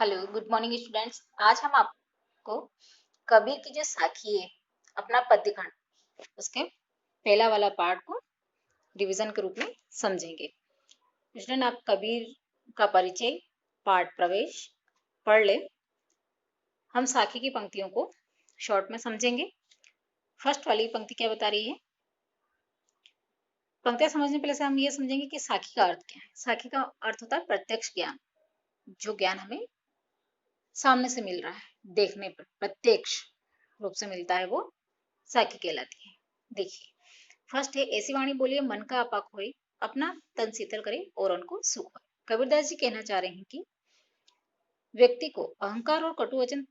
Hello, good morning students. आज हम आपको कबीर की जो साखी है, अपना पद्यखंड, उसके पहला वाला पार्ट को रिवीजन के रूप में समझेंगे। स्टूडेंट, आप कबीर का परिचय पार्ट प्रवेश पढ़ ले। हम साखी की पंक्तियों को शॉर्ट में समझेंगे। फर्स्ट वाली पंक्ति क्या बता रही है? पंक्तियां समझने पहले से हम ये समझेंगे कि साखी का अर्थ क्या है। साखी का अर्थ होता है प्रत्यक्ष ज्ञान। जो ज्ञान हमें सामने से मिल रहा है, देखने पर प्रत्यक्ष रूप से मिलता है, वो साखी कहलाती है। देखिए, फर्स्ट है, ऐसी वाणी बोलिए मन का अपाक होए, अपना तन शीतल करे और उनको सुख होए। कबीरदास जी कहना चाह रहे हैं कि व्यक्ति को अहंकार और कटु वचन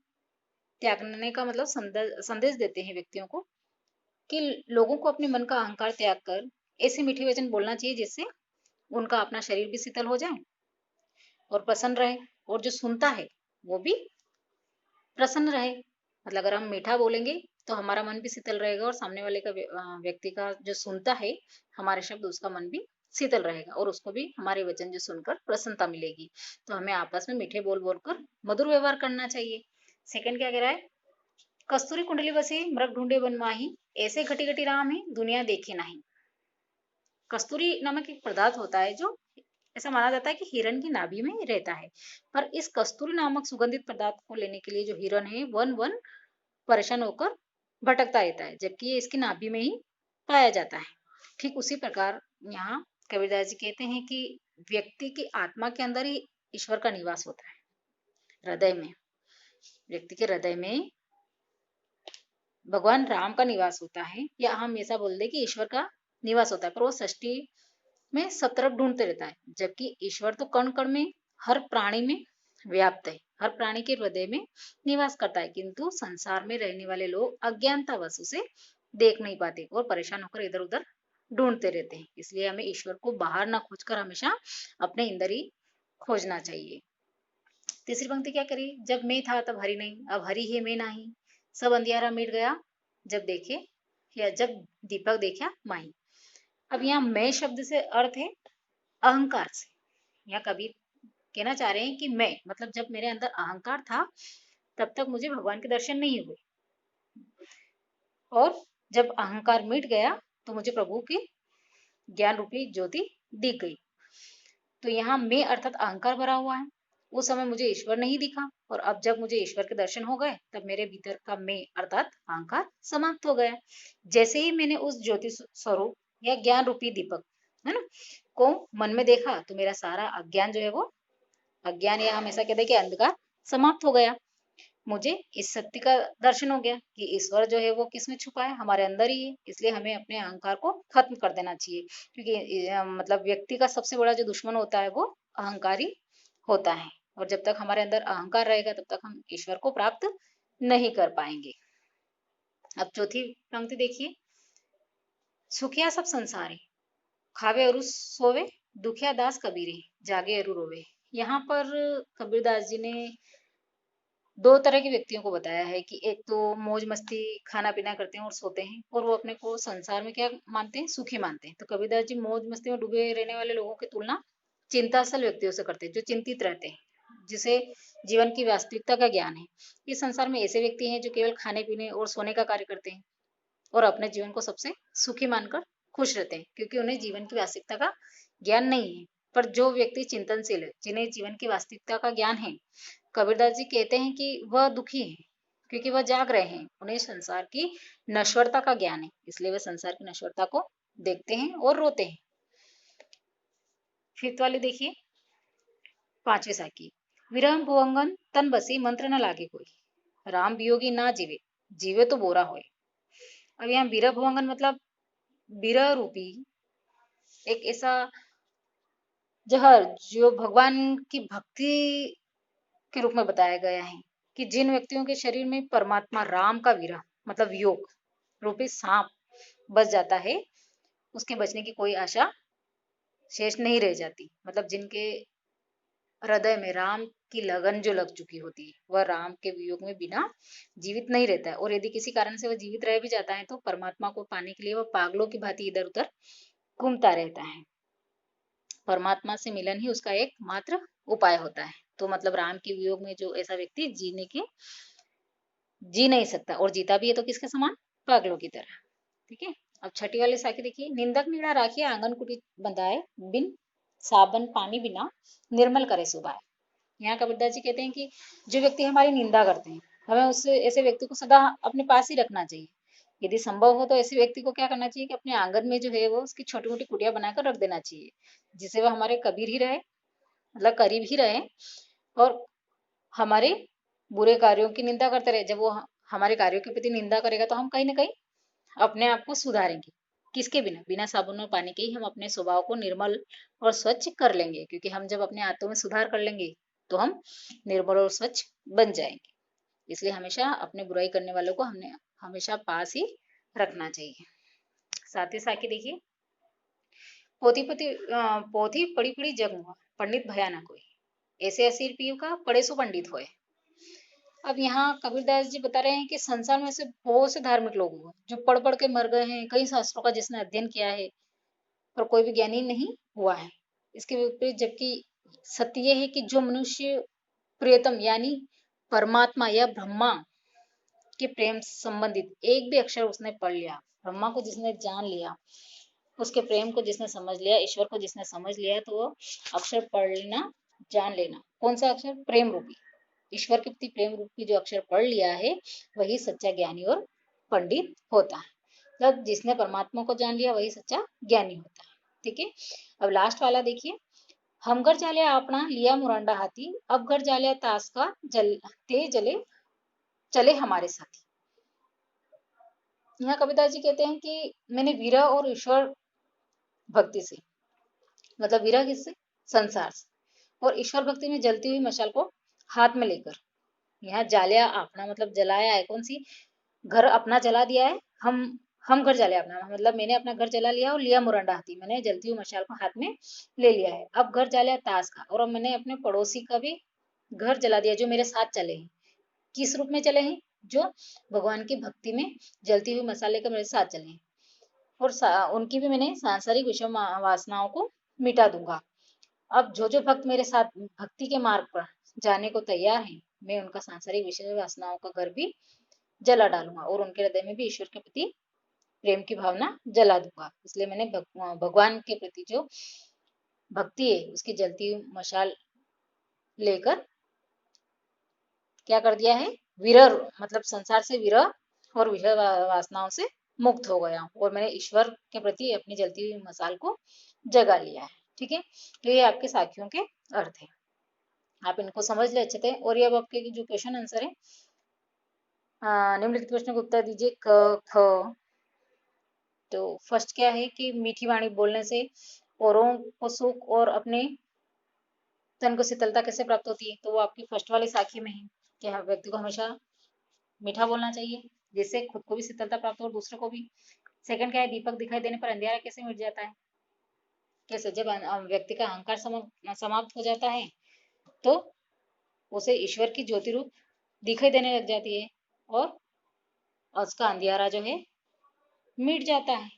त्यागने का मतलब संदेश देते हैं व्यक्तियों को कि लोगों को अपने मन का अहंकार त्याग कर ऐसे मीठे वचन बोलना चाहिए जिससे उनका अपना शरीर भी शीतल हो जाए और प्रसन्न रहे, और जो सुनता है वो भी प्रसन्न रहे। मतलब अगर हम मीठा बोलेंगे तो हमारा मन भी शीतल रहेगा, और सामने वाले का व्यक्ति का जो सुनता है हमारे शब्द, उसका मन भी शीतल रहेगा और उसको भी हमारे वचन जो सुनकर प्रसन्नता मिलेगी। तो हमें आपस में मीठे बोल बोलकर मधुर व्यवहार करना चाहिए। सेकंड क्या कह रहा है? कस्तूरी कुंडली बसे मृग ढूंढे बन माही, ऐसे घटी घटी राम है दुनिया देखे नहीं। कस्तूरी नामक एक पदार्थ होता है जो ऐसा माना जाता है कि हिरण की नाभि में रहता है, पर इस कस्तूरी नामक सुगंधित पदार्थ को लेने के लिए जो हिरण है वन वन परेशान होकर भटकता रहता है, जबकि ये इसकी नाभि में ही पाया जाता है। ठीक उसी प्रकार यहाँ कबीरदास जी कहते हैं कि व्यक्ति की आत्मा के अंदर ही ईश्वर का निवास होता है, हृदय में। व्यक्ति के हृदय में भगवान राम का निवास होता है, या हम ऐसा बोल दे कि ईश्वर का निवास होता है, पर वो सृष्टि में सब तरफ ढूंढते रहता है, जबकि ईश्वर तो कण कण में, हर प्राणी में व्याप्त है, हर प्राणी के हृदय में निवास करता है, किंतु संसार में रहने वाले लोग अज्ञानतावश उसे देख नहीं पाते और परेशान होकर इधर उधर ढूंढते रहते हैं। इसलिए हमें ईश्वर को बाहर ना खोजकर हमेशा अपने अंदर ही खोजना चाहिए। तीसरी पंक्ति क्या करी? जब मैं था तब हरि नहीं, अब हरि है मैं नहीं, सब अंधियारा मिट गया जब देखे, या जब दीपक देखा माही। अब यहाँ मैं शब्द से अर्थ है अहंकार से। यहाँ कबीर कहना चाह रहे हैं कि मैं मतलब जब मेरे अंदर अहंकार था तब तक मुझे भगवान के दर्शन नहीं हुए, और जब अहंकार मिट गया तो मुझे प्रभु की ज्ञान रूपी ज्योति दिख गई। तो यहाँ मैं अर्थात अहंकार भरा हुआ है। उस समय मुझे ईश्वर नहीं दिखा, और अब जब मुझे ईश्वर के दर्शन हो गए तब मेरे भीतर का मैं अर्थात अहंकार समाप्त हो गया। जैसे ही मैंने उस ज्योति स्वरूप या ज्ञान रूपी दीपक, है ना, को मन में देखा तो मेरा सारा अज्ञान जो है वो, अज्ञान या हम ऐसा कहते हैं कि अंधकार, समाप्त हो गया। मुझे इस सत्य का दर्शन हो गया कि ईश्वर जो है वो किस में छुपा है, हमारे अंदर ही है। इसलिए हमें अपने अहंकार को खत्म कर देना चाहिए, क्योंकि मतलब व्यक्ति का सबसे बड़ा जो दुश्मन होता है वो अहंकारी होता है, और जब तक हमारे अंदर अहंकार रहेगा तब तक हम ईश्वर को प्राप्त नहीं कर पाएंगे। अब चौथी पंक्ति देखिए, सुखिया सब संसारी, खावे अरु सोवे, दुखिया दास कबीरे, जागे अरु रोवे। यहाँ पर कबीरदास जी ने दो तरह के व्यक्तियों को बताया है कि एक तो मौज मस्ती खाना पीना करते हैं और सोते हैं, और वो अपने को संसार में क्या मानते हैं? सुखी मानते हैं। तो कबीरदास जी मौज मस्ती में डूबे रहने वाले लोगों की तुलना चिंताशल व्यक्तियों से करते हैं, जो चिंतित रहते हैं, जिसे जीवन की वास्तविकता का ज्ञान है। इस संसार में ऐसे व्यक्ति हैं जो केवल खाने पीने और सोने का कार्य करते हैं और अपने जीवन को सबसे सुखी मानकर खुश रहते हैं, क्योंकि उन्हें जीवन की वास्तविकता का ज्ञान नहीं है। पर जो व्यक्ति चिंतनशील है, जिन्हें जीवन की वास्तविकता का ज्ञान है, कबीरदास जी कहते हैं कि वह दुखी है, क्योंकि वह जाग रहे हैं, उन्हें संसार की नश्वरता का ज्ञान है, इसलिए वे संसार की नश्वरता को देखते हैं और रोते हैं। फिफ्थ वाली देखिए, पांचवी साखी, विरह भुवंगन तन बसी मंत्र न लागे कोई, राम वियोगी ना जीवे, जीवे तो बोरा होए। अब यहाँ विरह भुवंगन मतलब विरह रूपी एक ऐसा जहर जो भगवान की भक्ति के रूप में बताया गया है, कि जिन व्यक्तियों के शरीर में परमात्मा राम का विरह मतलब वियोग रूपी सांप बच जाता है, उसके बचने की कोई आशा शेष नहीं रह जाती। मतलब जिनके हृदय में राम की लगन जो लग चुकी होती है, वह राम के वियोग में बिना जीवित नहीं रहता है, और यदि किसी कारण से वह जीवित रह भी जाता है तो परमात्मा को पाने के लिए वह पागलों की भांति इधर उधर घूमता रहता है। परमात्मा से मिलन ही उसका एकमात्र उपाय होता है। तो मतलब राम के वियोग में जो ऐसा व्यक्ति जी नहीं सकता, और जीता भी है तो किसके समान? पागलों की तरह। ठीक है। अब छठी वाली साखी देखिए, निंदक नीड़ा राखिए आंगन कुटी बंधाए, बिन साबन पानी बिना निर्मल करे सुभाए। यहाँ कबीरदास जी कहते हैं कि जो व्यक्ति हमारी निंदा करते हैं, हमें उससे ऐसे व्यक्ति को सदा अपने पास ही रखना चाहिए। यदि संभव हो तो ऐसे व्यक्ति को क्या करना चाहिए कि अपने आंगन में जो है वो उसकी छोटी मोटी कुटिया बनाकर रख देना चाहिए, जिससे वह हमारे कबीर ही रहे, मतलब करीब ही रहे, और हमारे बुरे कार्यों की निंदा करते रहे। जब वो हमारे कार्यों के प्रति निंदा करेगा तो हम कहीं ना कहीं अपने आप को सुधारेंगे। किसके बिना? बिना साबुन और पानी के ही हम अपने स्वभाव को निर्मल और स्वच्छ कर लेंगे, क्योंकि हम जब अपने आत्मा में सुधार कर लेंगे तो हम निर्मल और स्वच्छ बन जाएंगे। इसलिए हमेशा अपने बुराई करने वालों को हमने हमेशा पास ही रखना चाहिए। साथ ही साथ देखिए, पोथी पोथी पोथी पड़ी पड़ी जग मुआ, पंडित भया ना कोई, ऐसे असीर पीव का पढ़े सो पंडित होए। अब यहाँ कबीरदास जी बता रहे हैं कि संसार में से बहुत से धार्मिक लोग हुए जो पढ़ पढ़ के मर गए हैं, कई शास्त्रों का जिसने अध्ययन किया है, पर कोई भी ज्ञानी नहीं हुआ है। इसके विपरीत जबकि सत्य ये है कि जो मनुष्य प्रियतम यानी परमात्मा या ब्रह्मा के प्रेम संबंधित एक भी अक्षर उसने पढ़ लिया, ब्रह्मा को जिसने जान लिया, उसके प्रेम को जिसने समझ लिया, ईश्वर को जिसने समझ लिया, तो वो अक्षर पढ़ लेना, जान लेना। कौन सा अक्षर? प्रेम रूपी, ईश्वर के प्रति प्रेम रूपी जो अक्षर पढ़ लिया है, वही सच्चा ज्ञानी और पंडित होता है। मतलब जिसने परमात्मा को जान लिया वही सच्चा ज्ञानी होता है। ठीक है। अब लास्ट वाला देखिए, हम घर जालिया अपना लिया मुरांडा हाथी, अब घर जालिया ताश का ते जले चले हमारे साथी। यहाँ कबीरदास जी कहते हैं कि मैंने विरह और ईश्वर भक्ति से, मतलब विरह किससे? संसार से, और ईश्वर भक्ति में जलती हुई मशाल को हाथ में लेकर, यहाँ जालिया अपना मतलब जलाया है, कौन सी? घर अपना जला दिया है। हम घर जलाया अपना, मतलब मैंने अपना घर जला लिया और लिया मुरंडा हाथी, मैंने जलती हुई मशाल को हाथ में ले लिया है। अब घर जलाया ताश का, और अब मैंने अपने पड़ोसी का भी घर जला दिया जो मेरे साथ चले हैं। किस रूप में चले हैं? जो भगवान की भक्ति में जलती हुई मसाले के मेरे साथ चले हैं, और उनकी भी मैंने सांसारिक विषय वासनाओं को मिटा दूंगा। अब जो जो भक्त मेरे साथ भक्ति के मार्ग पर जाने को तैयार हैं, मैं उनका सांसारिक विषय वासनाओं का घर भी जला डालूंगा, और उनके हृदय में भी ईश्वर के प्रति प्रेम की भावना जला दूंगा। इसलिए मैंने भगवान के प्रति जो भक्ति है उसकी जलती हुई मशाल लेकर क्या कर दिया है? विरह, मतलब संसार से विरह और विषय वासनाओं से मुक्त हो गया, और मैंने ईश्वर के प्रति अपनी जलती हुई मशाल को जगा लिया है। ठीक है। तो ये आपके साखियों के अर्थ है, आप इनको समझ ले अच्छे से। और ये अब आपके जो क्वेश्चन आंसर है, निम्नलिखित प्रश्न का उत्तर दीजिए। क ख। तो फर्स्ट क्या है कि मीठी वाणी बोलने से औरों को सुख और अपने तन को शीतलता कैसे प्राप्त होती है? तो वो आपकी फर्स्ट वाली साखी में है कि हर व्यक्ति को हमेशा मीठा बोलना चाहिए, जिससे खुद को भी शीतलता प्राप्त हो और दूसरे को भी। सेकंड क्या है? दीपक दिखाई देने पर अंधेरा कैसे मिट जाता है? कैसे? जब व्यक्ति का अहंकार समाप्त हो जाता है तो उसे ईश्वर की ज्योति रूप दिखाई देने लग जाती है, और उसका अंधियारा जो है मिट जाता है।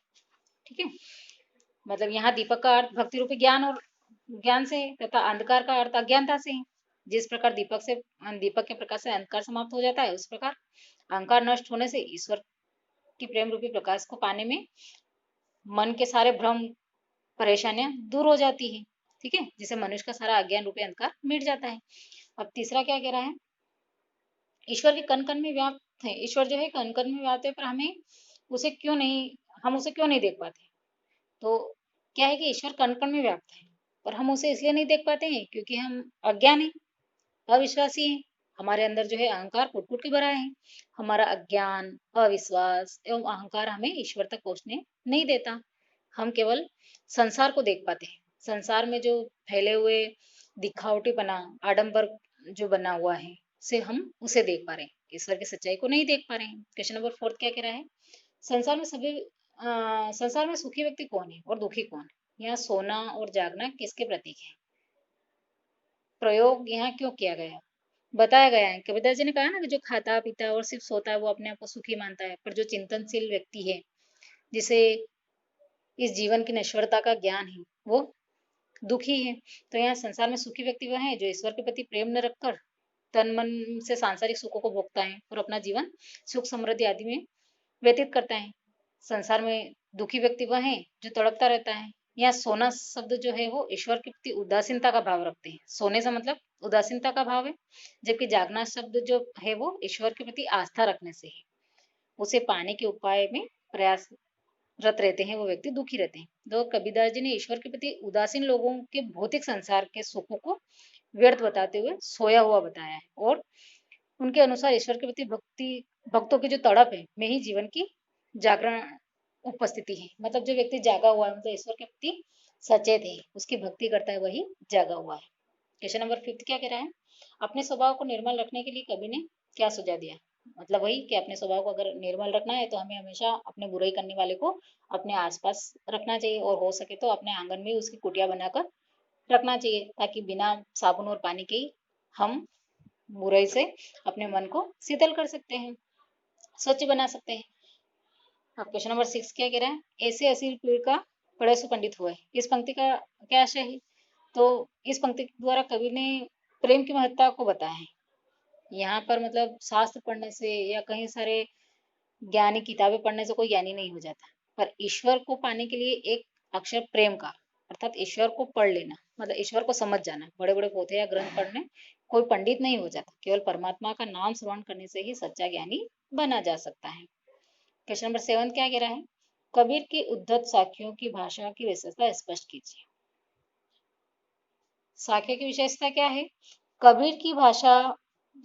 ठीक है। मतलब यहाँ दीपक का अर्थ भक्ति रूपी ज्ञान और ज्ञान से है, तथा अंधकार का अर्थ अज्ञानता से है। जिस प्रकार दीपक के प्रकाश से अंधकार समाप्त हो जाता है, उस प्रकार अहंकार नष्ट होने से ईश्वर की प्रेम रूपी प्रकाश को पाने में मन के सारे भ्रम परेशानियां दूर हो जाती है। ठीक है। जिससे मनुष्य का सारा अज्ञान रूपी अंधकार मिट जाता है। अब तीसरा क्या कह रहा है? ईश्वर के कण कण में व्याप्त है। ईश्वर जो है कण कण में व्याप्त है, पर हम उसे क्यों नहीं देख पाते? तो क्या है कि ईश्वर कण कण में व्याप्त है, पर हम उसे इसलिए नहीं देख पाते हैं क्योंकि हम अज्ञान है, अविश्वासी है। हमारे अंदर जो है अहंकार कुट कुट के भरा है। हमारा अज्ञान, अविश्वास एवं अहंकार हमें ईश्वर तक पहुंचने नहीं देता। हम केवल संसार को देख पाते हैं। संसार में जो फैले हुए दिखावटीपना, आडंबर जो बना हुआ है, से हम उसे देख पा रहे हैं, ईश्वर की सच्चाई को नहीं देख पा रहे हैं। क्वेश्चन नंबर 4 क्या कह रहा है? संसार में सभी संसार में सुखी व्यक्ति कौन है और दुखी कौन है? यहाँ सोना और जागना किसके प्रतीक है? प्रयोग यहाँ क्यों किया गया? बताया गया है। कबीरदास जी ने कहा ना कि जो खाता पीता और सिर्फ सोता है वो अपने आप को सुखी मानता है, पर जो चिंतनशील व्यक्ति है, जिसे इस जीवन की नश्वरता का ज्ञान है, वो दुखी है। तो यहाँ संसार में सुखी व्यक्ति वह है जो ईश्वर के प्रति प्रेम न रखकर तन मन से सांसारिक सुखों को भोगता है और अपना जीवन सुख समृद्धि आदि में व्यतीत करता है। संसार में दुखी व्यक्ति वह है जो तड़पता रहता है। यहाँ सोना शब्द जो है वो ईश्वर के प्रति उदासीनता का भाव रखते हैं। सोने से मतलब उदासीनता का भाव है, जबकि जागना शब्द जो है वो ईश्वर के प्रति आस्था रखने से है। उसे पाने के उपाय में प्रयासरत रहते हैं वो व्यक्ति दुखी रहते हैं। तो कबीरदास जी ने ईश्वर के प्रति उदासीन लोगों के भौतिक संसार के सुखों को व्यर्थ बताते हुए सोया हुआ बताया है और उनके अनुसार ईश्वर के प्रति भक्तों की जो तड़प है में ही जीवन की जागरण उपस्थिति है। मतलब जो व्यक्ति जागा हुआ है, मतलब ईश्वर के प्रति सचेत है, उसकी भक्ति करता है, वही जागा हुआ है। क्वेश्चन नंबर 5 क्या कह रहा है? अपने स्वभाव को निर्मल रखने के लिए कवि ने क्या सुझाव दिया? मतलब वही कि अपने स्वभाव को अगर निर्मल रखना है तो हमें हमेशा अपने बुराई करने वाले को अपने आसपास रखना चाहिए और हो सके तो अपने आंगन में उसकी कुटिया बनाकर रखना चाहिए, ताकि बिना साबुन और पानी के ही हम बुराई से अपने मन को शीतल कर सकते हैं, स्वच्छ बना सकते हैं। अब क्वेश्चन नंबर 6 क्या कह रहा है? ऐसे असीर पीर का बड़े सुपंडित हुए। इस पंक्ति का क्या आशय है? तो इस पंक्ति द्वारा कवि ने प्रेम की महत्ता को बताया है। यहाँ पर मतलब शास्त्र पढ़ने से या कहीं सारे ज्ञानी किताबें पढ़ने से कोई ज्ञानी नहीं हो जाता, पर ईश्वर को पाने के लिए एक अक्षर प्रेम का, अर्थात ईश्वर को पढ़ लेना, मतलब ईश्वर को समझ जाना। बड़े बड़े पोथे या ग्रंथ पढ़ने कोई पंडित नहीं हो जाता, केवल परमात्मा का नाम श्रवण करने से ही सच्चा ज्ञानी बना जा सकता है। क्वेश्चन नंबर 7 क्या कह रहा है? कबीर की उद्धत साखियों की भाषा की विशेषता स्पष्ट कीजिए। साखियों की विशेषता क्या है? कबीर की भाषा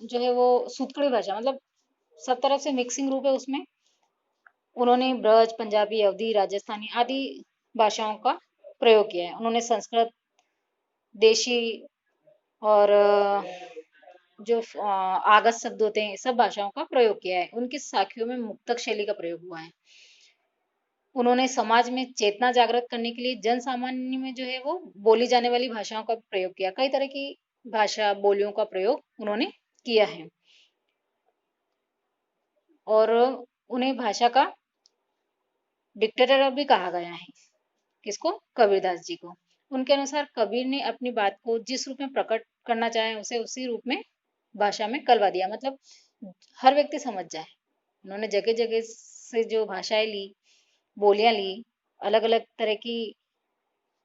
जो है वो सूतकड़ी भाषा, मतलब सब तरह से मिक्सिंग रूप है उसमें। उन्होंने ब्रज, पंजाबी, अवधी, राजस्थानी आदि भाषाओं का प्रयोग किया है। उन्होंने संस्कृत, देशी और जो आगत शब्द होते हैं, सब भाषाओं का प्रयोग किया है। उनकी साखियों में मुक्तक शैली का प्रयोग हुआ है। उन्होंने समाज में चेतना जागृत करने के लिए जन सामान्य में जो है वो बोली जाने वाली भाषाओं का प्रयोग किया। कई तरह की भाषा बोलियों का प्रयोग उन्होंने किया है और उन्हें भाषा का डिक्टेटर भी कहा गया है। किसको? कबीरदास जी को। उनके अनुसार कबीर ने अपनी बात को जिस रूप में प्रकट करना चाहे उसे उसी रूप में भाषा में करवा दिया, मतलब हर व्यक्ति समझ जाए। उन्होंने जगह जगह से जो भाषाएं ली, बोलियां ली, अलग अलग तरह की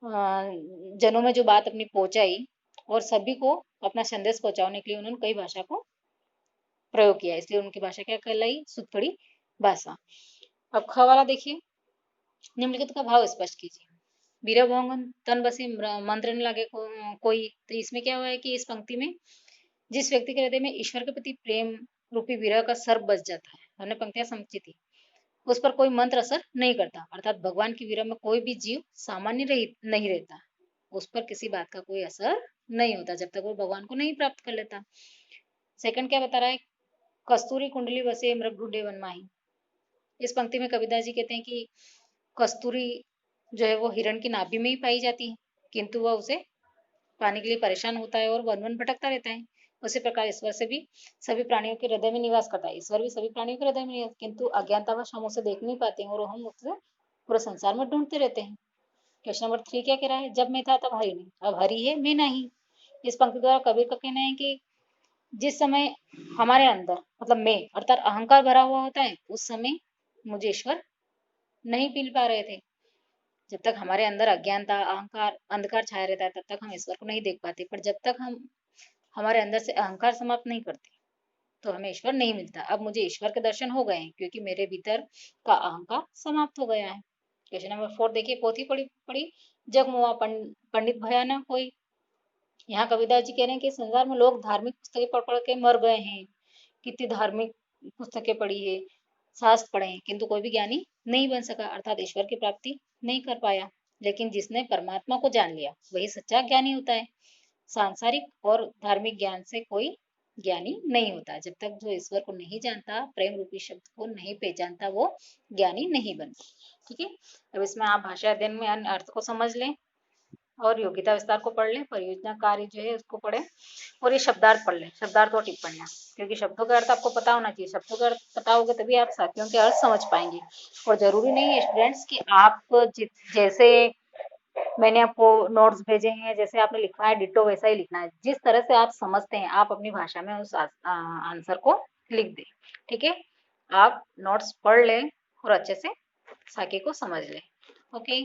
जनों में जो बात अपनी पहुंचाई और सभी को अपना संदेश पहुंचाने के लिए उन्होंने कई भाषा को प्रयोग किया, इसलिए उनकी भाषा क्या कहलाई? सुतकड़ी भाषा। अब ख वाला देखिए, निम्नलिखित का भाव स्पष्ट कीजिए। बीरा भोंगन तन बसे मंत्र न लागे कोई। तो इसमें क्या हुआ है कि इस पंक्ति में जिस व्यक्ति के हृदय में ईश्वर के प्रति प्रेम रूपी विरह का सर्प बस जाता है, हमने पंक्तियां समझी थी, उस पर कोई मंत्र असर नहीं करता, अर्थात भगवान की विरह में कोई भी जीव सामान्य नहीं रहता, उस पर किसी बात का कोई असर नहीं होता जब तक वो भगवान को नहीं प्राप्त कर लेता। सेकंड क्या बता रहा है? कस्तूरी कुंडली बसे मृग ढूंढे वन माही। इस पंक्ति में कबीरदास जी कहते हैं कि कस्तूरी जो है वो हिरण की नाभि में ही पाई जाती है, किंतु वह उसे पाने के लिए परेशान होता है और वन वन भटकता रहता है। उसी प्रकार ईश्वर से भी सभी प्राणियों के हृदय में निवास करता है। ईश्वर भी सभी प्राणियों के हृदय में निवास, किंतु अज्ञानतावश हम उसे देख नहीं पाते हैं और हम उसे पूरे संसार में ढूंढते रहते हैं। क्वेश्चन नंबर 3 क्या कह रहा है? जब मैं था तब हरि नहीं, अब हरि है मैं नहीं। इस पंक्ति द्वारा कबीर का कहना है कि जिस समय हमारे अंदर मतलब मैं अर्थात अहंकार भरा हुआ होता है, उस समय मुझे ईश्वर नहीं मिल पा रहे थे। जब तक हमारे अंदर अज्ञानता, अहंकार, अंधकार छाया रहता है, तब तक हम ईश्वर को नहीं देख पाते। पर जब तक हम हमारे अंदर से अहंकार समाप्त नहीं करते, तो हमें ईश्वर नहीं मिलता। अब मुझे ईश्वर के दर्शन हो गए हैं क्योंकि मेरे भीतर का अहंकार समाप्त हो गया है। क्वेश्चन नंबर 4 देखिए, पोथी पढ़ी पढ़ी जग मुआ पंडित भया न कोई। यहाँ कबीरदास जी कह रहे हैं कि संसार में लोग धार्मिक पुस्तकें पढ़ पढ़ के मर गए हैं। कितनी धार्मिक पुस्तकें पढ़ी है, शास्त्र पढ़े हैं, किंतु कोई भी ज्ञानी नहीं बन सका, अर्थात ईश्वर की प्राप्ति नहीं कर पाया। लेकिन जिसने परमात्मा को जान लिया वही सच्चा ज्ञानी होता है। सांसारिक और धार्मिक ज्ञान से कोई ज्ञानी नहीं होता। जब तक जो ईश्वर को नहीं जानता, प्रेम रूपी शब्द को नहीं पहचानता, वो ज्ञानी नहीं बनता। ठीक है, अब इसमें आप भाषा अध्ययन में अन्य अर्थ को समझ लें और योग्यता विस्तार को पढ़ लें, परियोजना कार्य जो है उसको पढ़ें और ये शब्दार्थ पढ़ लें, शब्दार्थ और टिप्पणियां, क्योंकि शब्दों का अर्थ आपको पता होना चाहिए। शब्दों का अर्थ पता होगा तभी आप साथियों के अर्थ समझ पाएंगे। और जरूरी नहीं है स्टूडेंट्स कि आप जैसे मैंने आपको नोट्स भेजे हैं, जैसे आपने लिखा है डिट्टो वैसा ही लिखना है, जिस तरह से आप समझते हैं आप अपनी भाषा में उस आंसर को लिख दें। ठीक है, आप नोट्स पढ़ लें और अच्छे से साके को समझ लें। ओके।